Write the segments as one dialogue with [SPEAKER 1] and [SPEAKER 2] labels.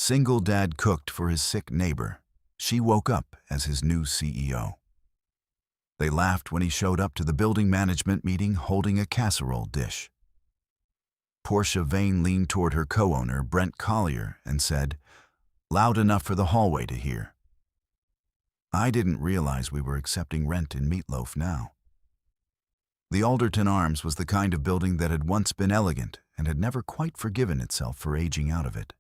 [SPEAKER 1] single dad cooked for his sick neighbor. She woke up as his new CEO. They laughed when he showed up to the building management meeting holding a casserole dish. Portia Vane leaned toward her co-owner, Brent Collier, and said, loud enough for the hallway to hear, "I didn't realize we were accepting rent in Meatloaf now." The Alderton Arms was the kind of building that had once been elegant and had never quite forgiven itself for aging out of it.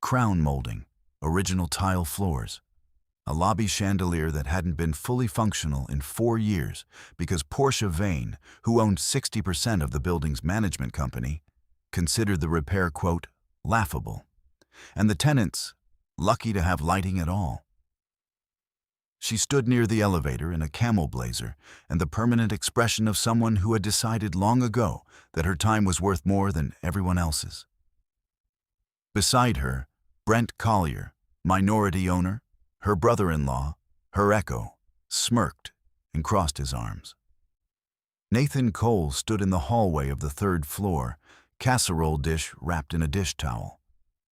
[SPEAKER 1] Crown molding, original tile floors, a lobby chandelier that hadn't been fully functional in 4 years because Portia Vane, who owned 60% of the building's management company, considered the repair, quote, laughable, and the tenants lucky to have lighting at all. She stood near the elevator in a camel blazer and the permanent expression of someone who had decided long ago that her time was worth more than everyone else's. Beside her, Brent Collier, minority owner, her brother-in-law, her echo, smirked and crossed his arms. Nathan Cole stood in the hallway of the 3rd floor, casserole dish wrapped in a dish towel,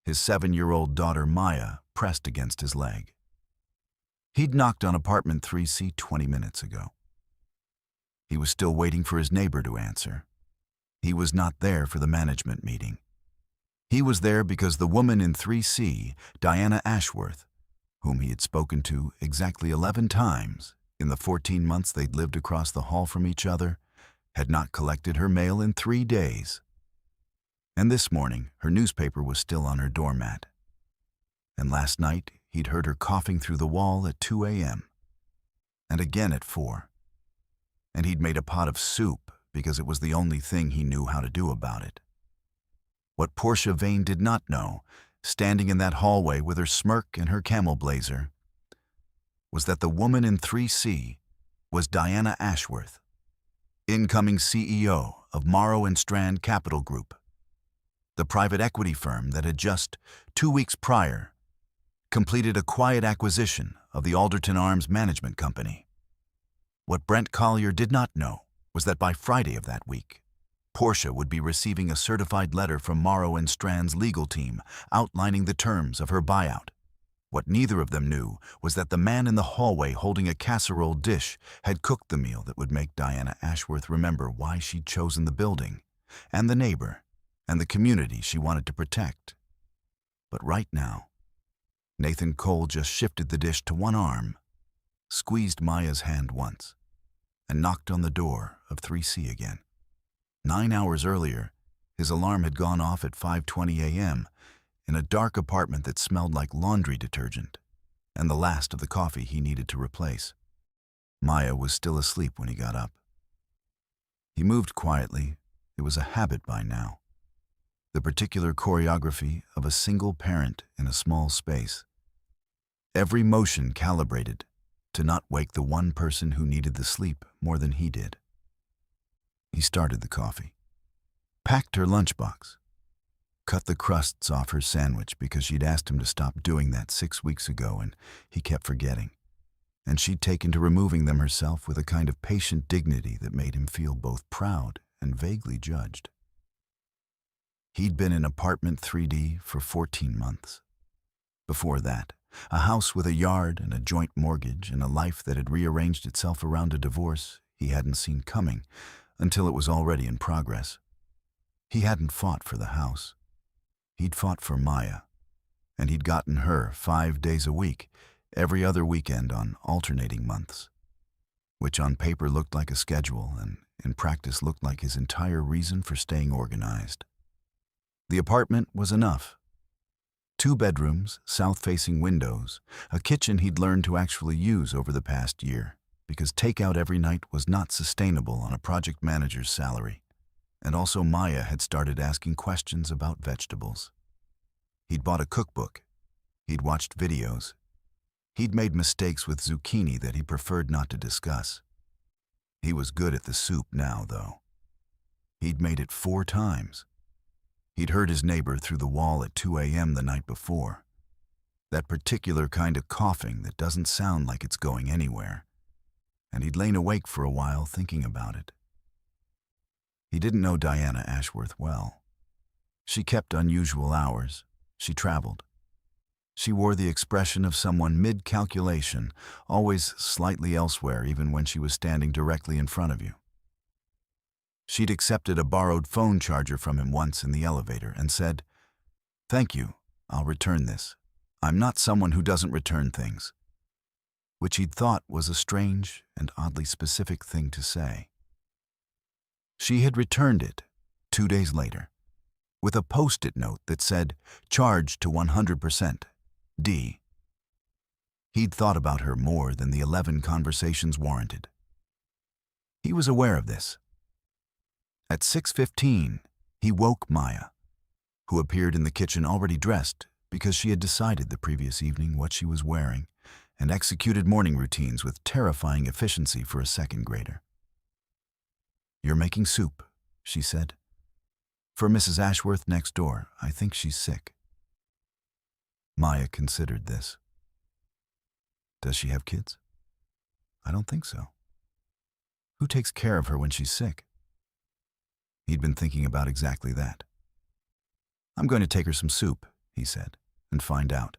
[SPEAKER 1] his 7-year-old daughter Maya pressed against his leg. He'd knocked on apartment 3C 20 minutes ago. He was still waiting for his neighbor to answer. He was not there for the management meeting. He was there because the woman in 3C, Diana Ashworth, whom he had spoken to exactly 11 times in the 14 months they'd lived across the hall from each other, had not collected her mail in 3 days. And this morning, her newspaper was still on her doormat. And last night, he'd heard her coughing through the wall at 2 a.m. and again at 4. And he'd made a pot of soup because it was the only thing he knew how to do about it. What Portia Vane did not know, standing in that hallway with her smirk and her camel blazer, was that the woman in 3C was Diana Ashworth, incoming CEO of Morrow & Strand Capital Group, the private equity firm that had just 2 weeks prior completed a quiet acquisition of the Alderton Arms Management Company. What Brent Collier did not know was that by Friday of that week, Portia would be receiving a certified letter from Morrow & Strand's legal team outlining the terms of her buyout. What neither of them knew was that the man in the hallway holding a casserole dish had cooked the meal that would make Diana Ashworth remember why she'd chosen the building, and the neighbor, and the community she wanted to protect. But right now, Nathan Cole just shifted the dish to one arm, squeezed Maya's hand once, and knocked on the door of 3C again. 9 hours earlier, his alarm had gone off at 5:20 a.m. in a dark apartment that smelled like laundry detergent and the last of the coffee he needed to replace. Maya was still asleep when he got up. He moved quietly. It was a habit by now. The particular choreography of a single parent in a small space. Every motion calibrated to not wake the one person who needed the sleep more than he did. He started the coffee, packed her lunchbox, cut the crusts off her sandwich because she'd asked him to stop doing that 6 weeks ago and he kept forgetting, and she'd taken to removing them herself with a kind of patient dignity that made him feel both proud and vaguely judged. He'd been in apartment 3D for 14 months. Before that, a house with a yard and a joint mortgage and a life that had rearranged itself around a divorce he hadn't seen coming until it was already in progress. He hadn't fought for the house. He'd fought for Maya, and he'd gotten her 5 days a week, every other weekend on alternating months, which on paper looked like a schedule and in practice looked like his entire reason for staying organized. The apartment was enough. 2 bedrooms, south-facing windows, a kitchen he'd learned to actually use over the past year, because takeout every night was not sustainable on a project manager's salary. And also Maya had started asking questions about vegetables. He'd bought a cookbook. He'd watched videos. He'd made mistakes with zucchini that he preferred not to discuss. He was good at the soup now, though. He'd made it 4 times. He'd heard his neighbor through the wall at 2 a.m. the night before. That particular kind of coughing that doesn't sound like it's going anywhere. And he'd lain awake for a while thinking about it. He didn't know Diana Ashworth well. She kept unusual hours. She traveled. She wore the expression of someone mid-calculation, always slightly elsewhere even when she was standing directly in front of you. She'd accepted a borrowed phone charger from him once in the elevator and said, "Thank you, I'll return this. I'm not someone who doesn't return things," which he'd thought was a strange and oddly specific thing to say. She had returned it 2 days later, with a post-it note that said, "Charged to 100%, D." He'd thought about her more than the 11 conversations warranted. He was aware of this. At 6:15, he woke Maya, who appeared in the kitchen already dressed because she had decided the previous evening what she was wearing and executed morning routines with terrifying efficiency for a second grader. "You're making soup," she said. "For Mrs. Ashworth next door. I think she's sick." Maya considered this. "Does she have kids?" "I don't think so." "Who takes care of her when she's sick?" He'd been thinking about exactly that. "I'm going to take her some soup," he said, "and find out."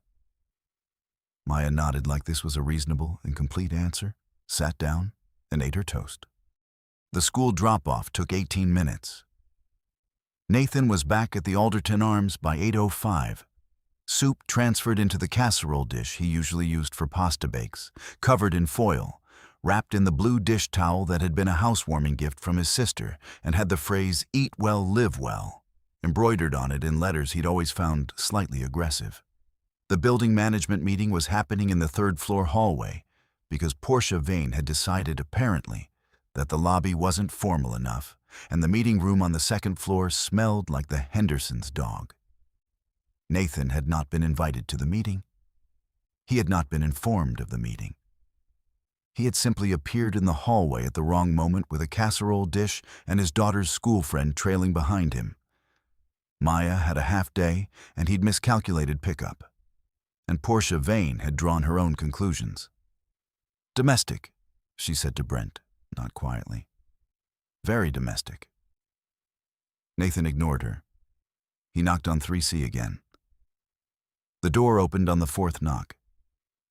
[SPEAKER 1] Maya nodded like this was a reasonable and complete answer, sat down, and ate her toast. The school drop-off took 18 minutes. Nathan was back at the Alderton Arms by 8:05. Soup transferred into the casserole dish he usually used for pasta bakes, covered in foil, wrapped in the blue dish towel that had been a housewarming gift from his sister and had the phrase "Eat well, live well" embroidered on it in letters he'd always found slightly aggressive. The building management meeting was happening in the third-floor hallway because Portia Vane had decided, apparently, that the lobby wasn't formal enough, and the meeting room on the second floor smelled like the Hendersons' dog. Nathan had not been invited to the meeting. He had not been informed of the meeting. He had simply appeared in the hallway at the wrong moment with a casserole dish and his daughter's school friend trailing behind him. Maya had a half day, and he'd miscalculated pickup. And Portia Vane had drawn her own conclusions. "Domestic," she said to Brent, not quietly. "Very domestic." Nathan ignored her. He knocked on 3C again. The door opened on the fourth knock.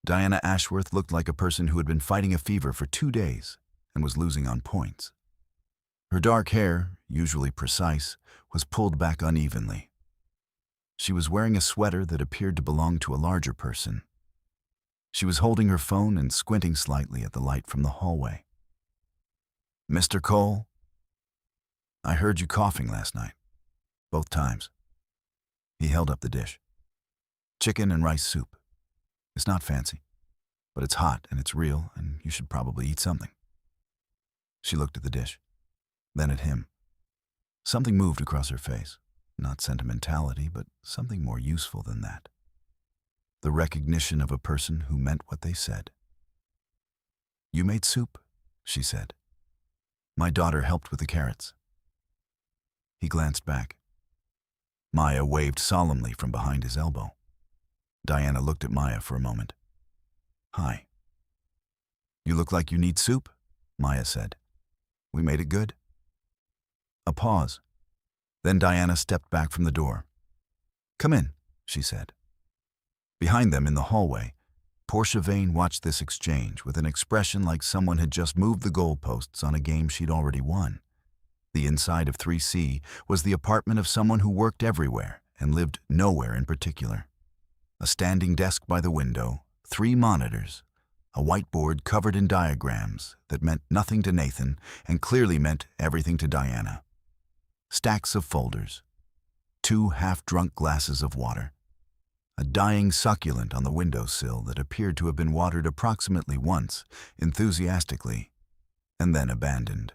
[SPEAKER 1] Diana Ashworth looked like a person who had been fighting a fever for 2 days and was losing on points. Her dark hair, usually precise, was pulled back unevenly. She was wearing a sweater that appeared to belong to a larger person. She was holding her phone and squinting slightly at the light from the hallway. "Mr. Cole? I heard you coughing last night. Both times." He held up the dish. "Chicken and rice soup. It's not fancy, but it's hot and it's real, and you should probably eat something." She looked at the dish, then at him. Something moved across her face. Not sentimentality, but something more useful than that. The recognition of a person who meant what they said. "You made soup," she said. "My daughter helped with the carrots." He glanced back. Maya waved solemnly from behind his elbow. Diana looked at Maya for a moment. "Hi." "You look like you need soup," Maya said. "We made it good." A pause. Then Diana stepped back from the door. "Come in," she said. Behind them in the hallway, Portia Vane watched this exchange with an expression like someone had just moved the goalposts on a game she'd already won. The inside of 3C was the apartment of someone who worked everywhere and lived nowhere in particular. A standing desk by the window, 3 monitors, a whiteboard covered in diagrams that meant nothing to Nathan and clearly meant everything to Diana. Stacks of folders, 2 half-drunk glasses of water, a dying succulent on the windowsill that appeared to have been watered approximately once, enthusiastically, and then abandoned.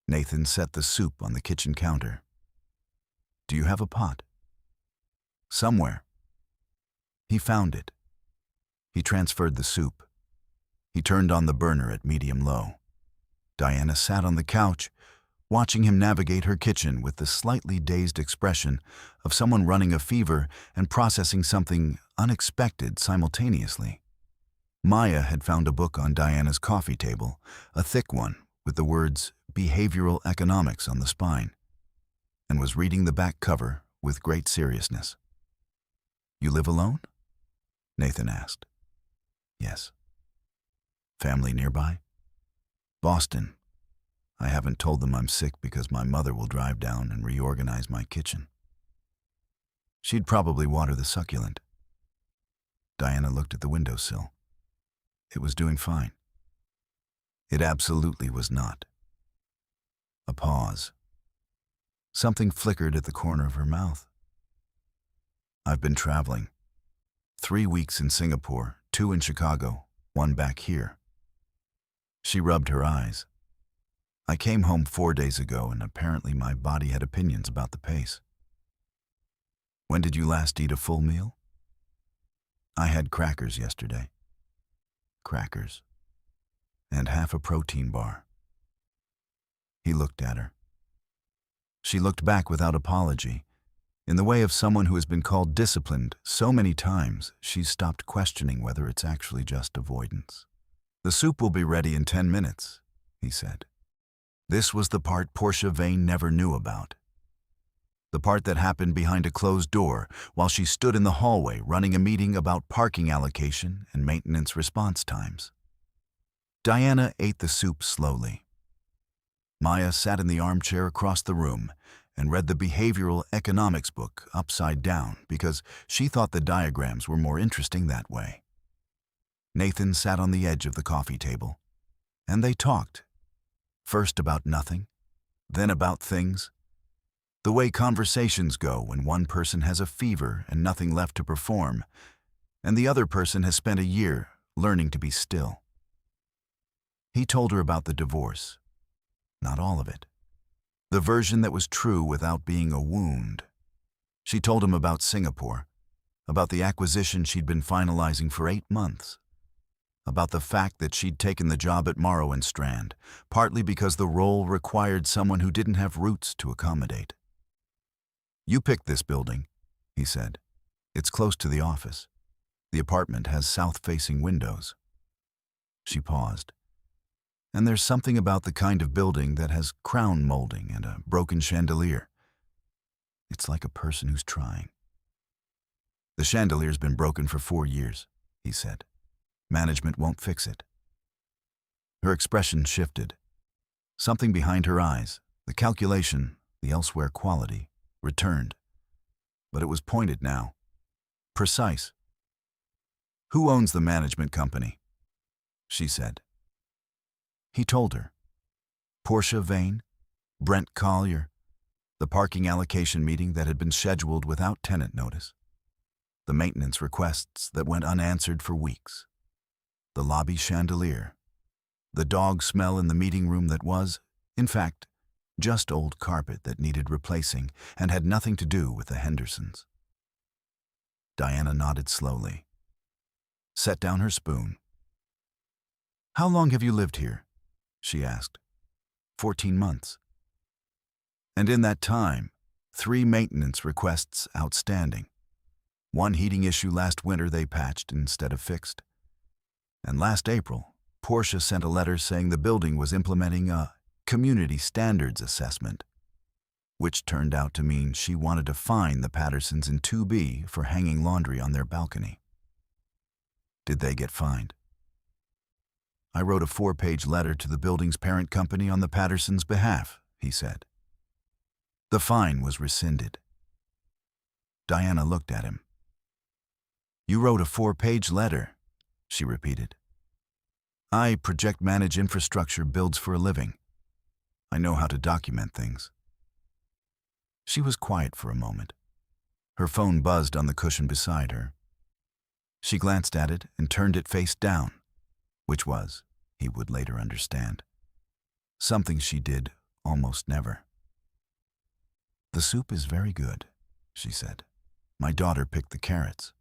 [SPEAKER 1] Nathan set the soup on the kitchen counter. "Do you have a pot?" "Somewhere." He found it. He transferred the soup. He turned on the burner at medium-low. Diana sat on the couch, watching him navigate her kitchen with the slightly dazed expression of someone running a fever and processing something unexpected simultaneously. Maya had found a book on Diana's coffee table, a thick one with the words "Behavioral Economics" on the spine, and was reading the back cover with great seriousness. "You live alone?" Nathan asked. Yes. Family nearby? Boston. I haven't told them I'm sick because my mother will drive down and reorganize my kitchen. She'd probably water the succulent. Diana looked at the windowsill. It was doing fine. It absolutely was not. A pause. Something flickered at the corner of her mouth. I've been traveling. 3 weeks in Singapore, 2 in Chicago, 1 back here. She rubbed her eyes. I came home 4 days ago, and apparently my body had opinions about the pace. When did you last eat a full meal? I had crackers yesterday. Crackers. And half a protein bar. He looked at her. She looked back without apology. In the way of someone who has been called disciplined so many times, she's stopped questioning whether it's actually just avoidance. The soup will be ready in 10 minutes, he said. This was the part Portia Vane never knew about. The part that happened behind a closed door while she stood in the hallway running a meeting about parking allocation and maintenance response times. Diana ate the soup slowly. Maya sat in the armchair across the room and read the behavioral economics book upside down because she thought the diagrams were more interesting that way. Nathan sat on the edge of the coffee table, and they talked, first about nothing, then about things. The way conversations go when one person has a fever and nothing left to perform, and the other person has spent a year learning to be still. He told her about the divorce. Not all of it. The version that was true without being a wound. She told him about Singapore, about the acquisition she'd been finalizing for 8 months, about the fact that she'd taken the job at Morrow and Strand, partly because the role required someone who didn't have roots to accommodate. You picked this building, he said. It's close to the office. The apartment has south-facing windows. She paused. And there's something about the kind of building that has crown molding and a broken chandelier. It's like a person who's trying. The chandelier's been broken for 4 years, he said. Management won't fix it. Her expression shifted. Something behind her eyes, the calculation, the elsewhere quality, returned. But it was pointed now. Precise. Who owns the management company? She said. He told her. Portia Vane, Brent Collier, the parking allocation meeting that had been scheduled without tenant notice, the maintenance requests that went unanswered for weeks, the lobby chandelier, the dog smell in the meeting room that was, in fact, just old carpet that needed replacing and had nothing to do with the Hendersons. Diana nodded slowly, set down her spoon. How long have you lived here? She asked. 14 months. And in that time, 3 maintenance requests outstanding. 1 heating issue last winter they patched instead of fixed. And last April, Portia sent a letter saying the building was implementing a community standards assessment, which turned out to mean she wanted to fine the Pattersons in 2B for hanging laundry on their balcony. Did they get fined? I wrote a 4-page letter to the building's parent company on the Pattersons' behalf, he said. The fine was rescinded. Diana looked at him. You wrote a 4-page letter, she repeated. I project manage infrastructure builds for a living. I know how to document things. She was quiet for a moment. Her phone buzzed on the cushion beside her. She glanced at it and turned it face down, which was, he would later understand, something she did almost never. The soup is very good, she said. My daughter picked the carrots.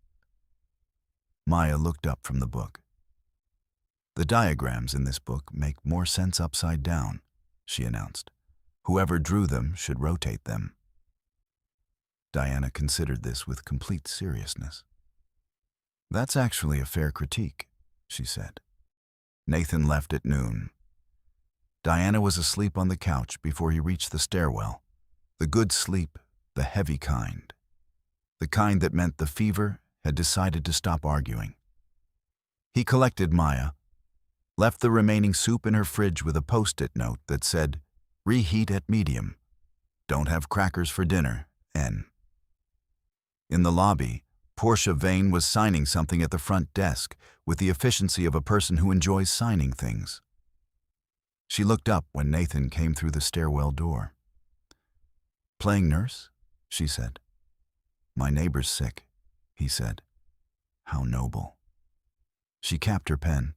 [SPEAKER 1] Maya looked up from the book. The diagrams in this book make more sense upside down, she announced. Whoever drew them should rotate them. Diana considered this with complete seriousness. That's actually a fair critique, she said. Nathan left at noon. Diana was asleep on the couch before he reached the stairwell. The good sleep, the heavy kind. The kind that meant the fever had decided to stop arguing. He collected Maya, left the remaining soup in her fridge with a post-it note that said, "Reheat at medium. Don't have crackers for dinner, N." In the lobby, Portia Vane was signing something at the front desk with the efficiency of a person who enjoys signing things. She looked up when Nathan came through the stairwell door. "Playing nurse?" she said. "My neighbor's sick," he said. "How noble." She capped her pen.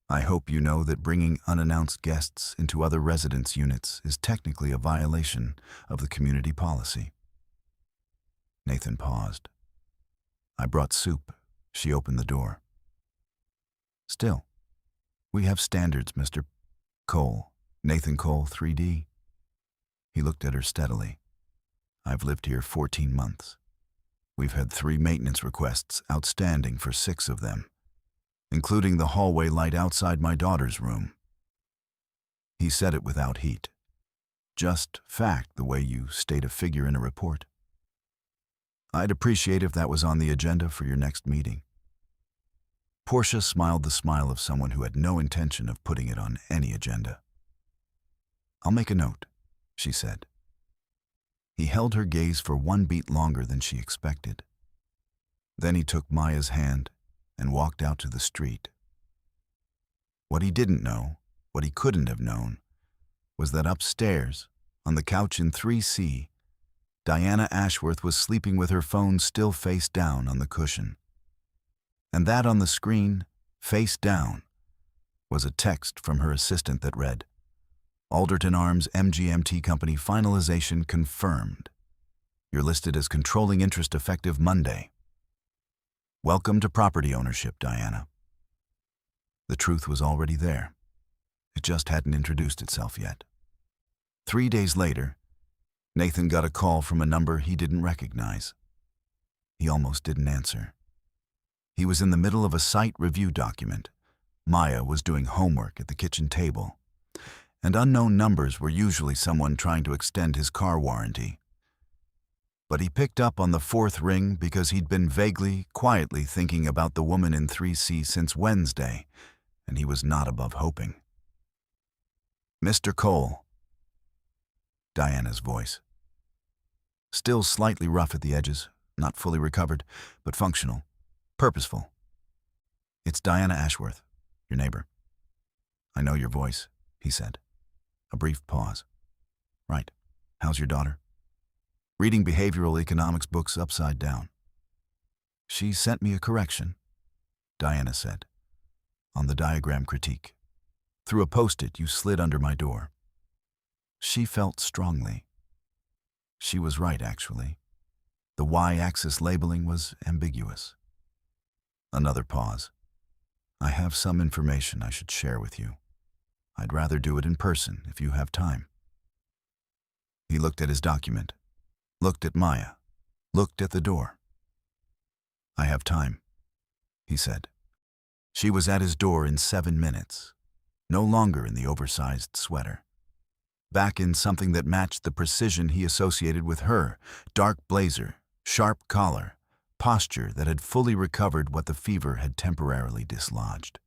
[SPEAKER 1] "I hope you know that bringing unannounced guests into other residence units is technically a violation of the community policy." Nathan paused. "I brought soup." She opened the door. "Still, we have standards, Mr. Cole. Nathan Cole, 3D. He looked at her steadily. "I've lived here 14 months. We've had 3 maintenance requests outstanding for 6 of them, including the hallway light outside my daughter's room." He said it without heat. Just fact, the way you state a figure in a report. "I'd appreciate if that was on the agenda for your next meeting." Portia smiled the smile of someone who had no intention of putting it on any agenda. "I'll make a note," she said. He held her gaze for 1 beat longer than she expected. Then he took Maya's hand and walked out to the street. What he didn't know, what he couldn't have known, was that upstairs, on the couch in 3C, Diana Ashworth was sleeping with her phone still face down on the cushion. And that on the screen, face down, was a text from her assistant that read, "Alderton Arms MGMT Company finalization confirmed. You're listed as controlling interest effective Monday. Welcome to property ownership, Diana." The truth was already there. It just hadn't introduced itself yet. 3 days later, Nathan got a call from a number he didn't recognize. He almost didn't answer. He was in the middle of a site review document. Maya was doing homework at the kitchen table. And unknown numbers were usually someone trying to extend his car warranty. But he picked up on the 4th ring because he'd been vaguely, quietly thinking about the woman in 3C since Wednesday, and he was not above hoping. "Mr. Cole." Diana's voice. Still slightly rough at the edges, not fully recovered, but functional, purposeful. "It's Diana Ashworth, your neighbor." "I know your voice," he said. A brief pause. "Right. How's your daughter?" "Reading behavioral economics books upside down." "She sent me a correction," Diana said, "on the diagram critique. Through a post-it you slid under my door." She felt strongly. She was right, actually. The y-axis labeling was ambiguous. Another pause. "I have some information I should share with you. I'd rather do it in person if you have time." He looked at his document, looked at Maya, looked at the door. "I have time," he said. She was at his door in 7 minutes, no longer in the oversized sweater. Back in something that matched the precision he associated with her, dark blazer, sharp collar, posture that had fully recovered what the fever had temporarily dislodged.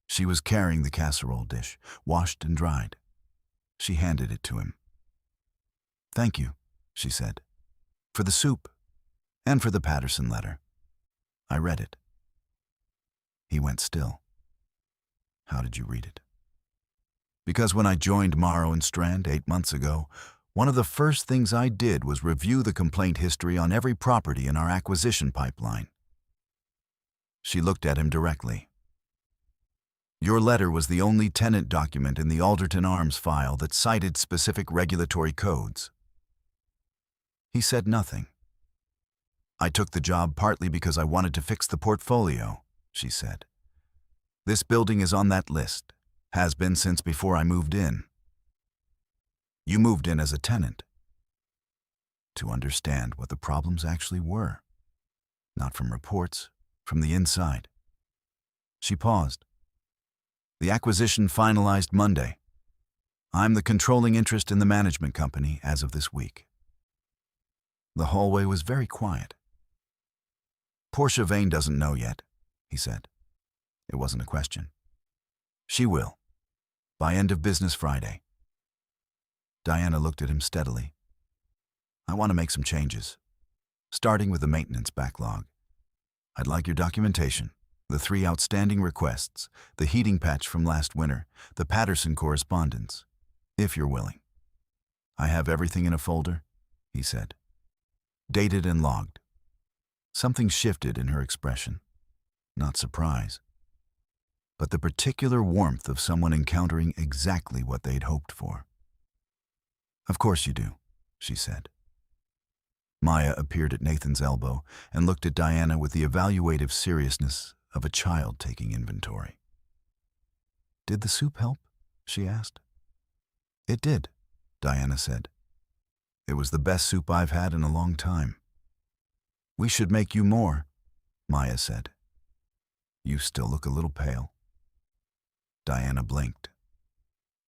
[SPEAKER 1] She was carrying the casserole dish, washed and dried. She handed it to him. "Thank you," she said, "for the soup and for the Patterson letter. I read it." He went still. "How did you read it?" "Because when I joined Morrow and Strand 8 months ago, one of the first things I did was review the complaint history on every property in our acquisition pipeline." She looked at him directly. "Your letter was the only tenant document in the Alderton Arms file that cited specific regulatory codes." He said nothing. "I took the job partly because I wanted to fix the portfolio," she said. "This building is on that list, has been since before I moved in." "You moved in as a tenant." "To understand what the problems actually were. Not from reports, from the inside." She paused. "The acquisition finalized Monday. I'm the controlling interest in the management company as of this week." The hallway was very quiet. Portia Vane doesn't know yet, he said. It wasn't a question. She will, by end of business Friday. Diana looked at him steadily. I want to make some changes, starting with the maintenance backlog. I'd like your documentation, the 3 outstanding requests, the heating patch from last winter, the Patterson correspondence, if you're willing. I have everything in a folder, he said, dated and logged. Something shifted in her expression. Not surprise, but the particular warmth of someone encountering exactly what they'd hoped for. Of course you do, she said. Maya appeared at Nathan's elbow and looked at Diana with the evaluative seriousness of a child taking inventory. Did the soup help? She asked. It did, Diana said. It was the best soup I've had in a long time. We should make you more, Maya said. You still look a little pale. Diana blinked.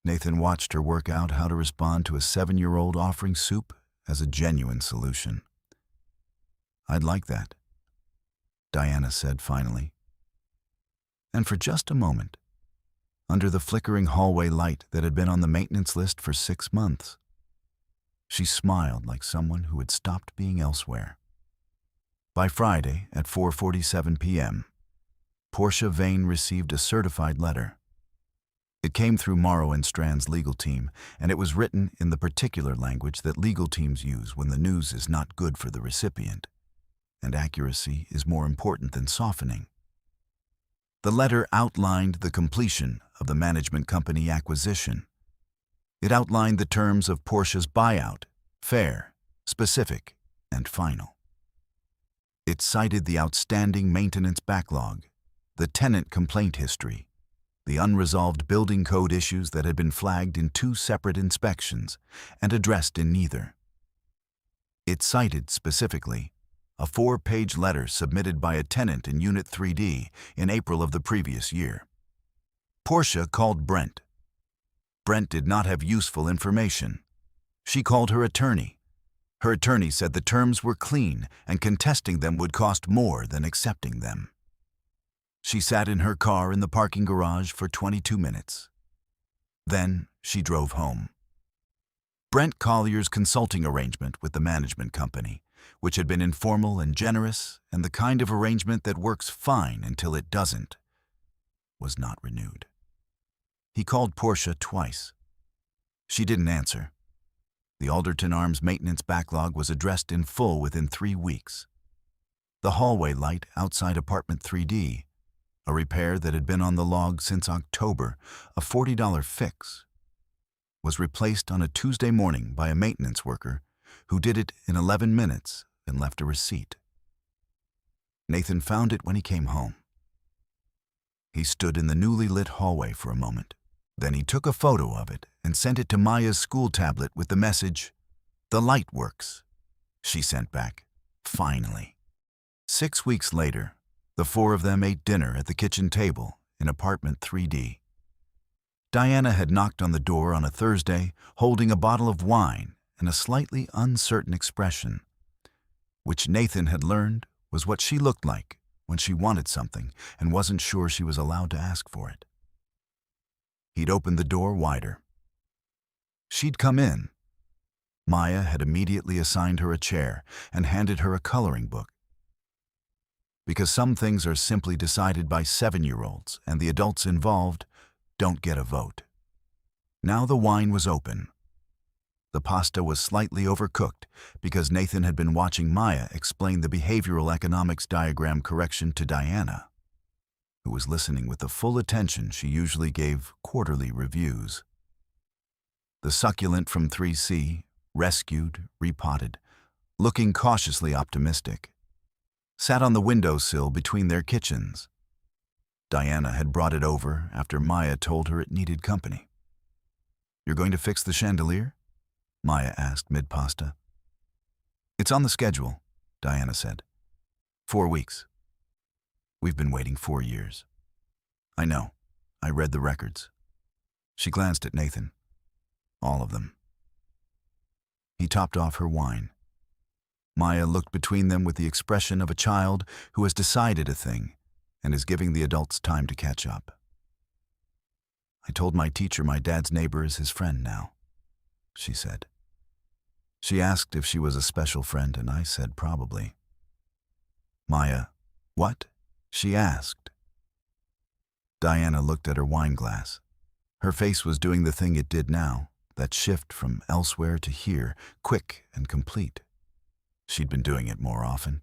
[SPEAKER 1] Nathan watched her work out how to respond to a 7-year-old offering soup as a genuine solution. I'd like that, Diana said finally. And for just a moment, under the flickering hallway light that had been on the maintenance list for 6 months, she smiled like someone who had stopped being elsewhere. By Friday at 4:47 p.m., Portia Vane received a certified letter. It came through Morrow and Strand's legal team, and it was written in the particular language that legal teams use when the news is not good for the recipient, and accuracy is more important than softening. The letter outlined the completion of the management company acquisition. It outlined the terms of Portia's buyout, fair, specific, and final. It cited the outstanding maintenance backlog, the tenant complaint history, the unresolved building code issues that had been flagged in 2 separate inspections and addressed in neither. It cited, specifically, a 4-page letter submitted by a tenant in Unit 3D in April of the previous year. Portia called Brent. Brent did not have useful information. She called her attorney. Her attorney said the terms were clean and contesting them would cost more than accepting them. She sat in her car in the parking garage for 22 minutes. Then she drove home. Brent Collier's consulting arrangement with the management company, which had been informal and generous and the kind of arrangement that works fine until it doesn't, was not renewed. He called Portia twice. She didn't answer. The Alderton Arms maintenance backlog was addressed in full within 3 weeks. The hallway light outside apartment 3D, a repair that had been on the log since October, a $40 fix, was replaced on a Tuesday morning by a maintenance worker who did it in 11 minutes and left a receipt. Nathan found it when he came home. He stood in the newly lit hallway for a moment. Then he took a photo of it and sent it to Maya's school tablet with the message, "The light works," she sent back, finally. 6 weeks later, the 4 of them ate dinner at the kitchen table in apartment 3D. Diana had knocked on the door on a Thursday, holding a bottle of wine and a slightly uncertain expression, which Nathan had learned was what she looked like when she wanted something and wasn't sure she was allowed to ask for it. He'd opened the door wider. She'd come in. Maya had immediately assigned her a chair and handed her a coloring book. Because some things are simply decided by 7-year-olds and the adults involved don't get a vote. Now the wine was open. The pasta was slightly overcooked because Nathan had been watching Maya explain the behavioral economics diagram correction to Diana, who was listening with the full attention she usually gave quarterly reviews. The succulent from 3C, rescued, repotted, looking cautiously optimistic, sat on the windowsill between their kitchens. Diana had brought it over after Maya told her it needed company. "You're going to fix the chandelier?" Maya asked mid-pasta. "It's on the schedule," Diana said. 4 weeks. We've been waiting 4 years. I know. I read the records. She glanced at Nathan. All of them. He topped off her wine. Maya looked between them with the expression of a child who has decided a thing and is giving the adults time to catch up. I told my teacher my dad's neighbor is his friend now, she said. She asked if she was a special friend, and I said probably. Maya, what? She asked. Diana looked at her wine glass. Her face was doing the thing it did now, that shift from elsewhere to here, quick and complete. She'd been doing it more often.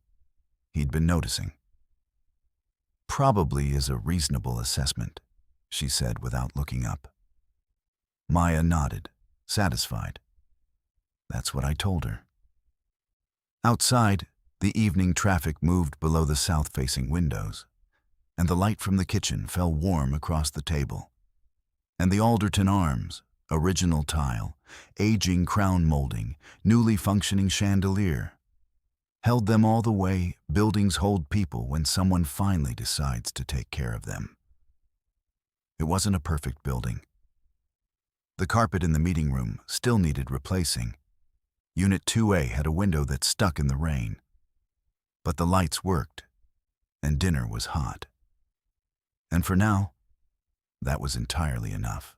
[SPEAKER 1] He'd been noticing. Probably is a reasonable assessment, she said without looking up. Maya nodded, satisfied. That's what I told her. Outside, the evening traffic moved below the south-facing windows, and the light from the kitchen fell warm across the table. And the Alderton Arms, original tile, aging crown molding, newly functioning chandelier, held them all the way buildings hold people when someone finally decides to take care of them. It wasn't a perfect building. The carpet in the meeting room still needed replacing. Unit 2A had a window that stuck in the rain. But the lights worked, and dinner was hot. And for now, that was entirely enough.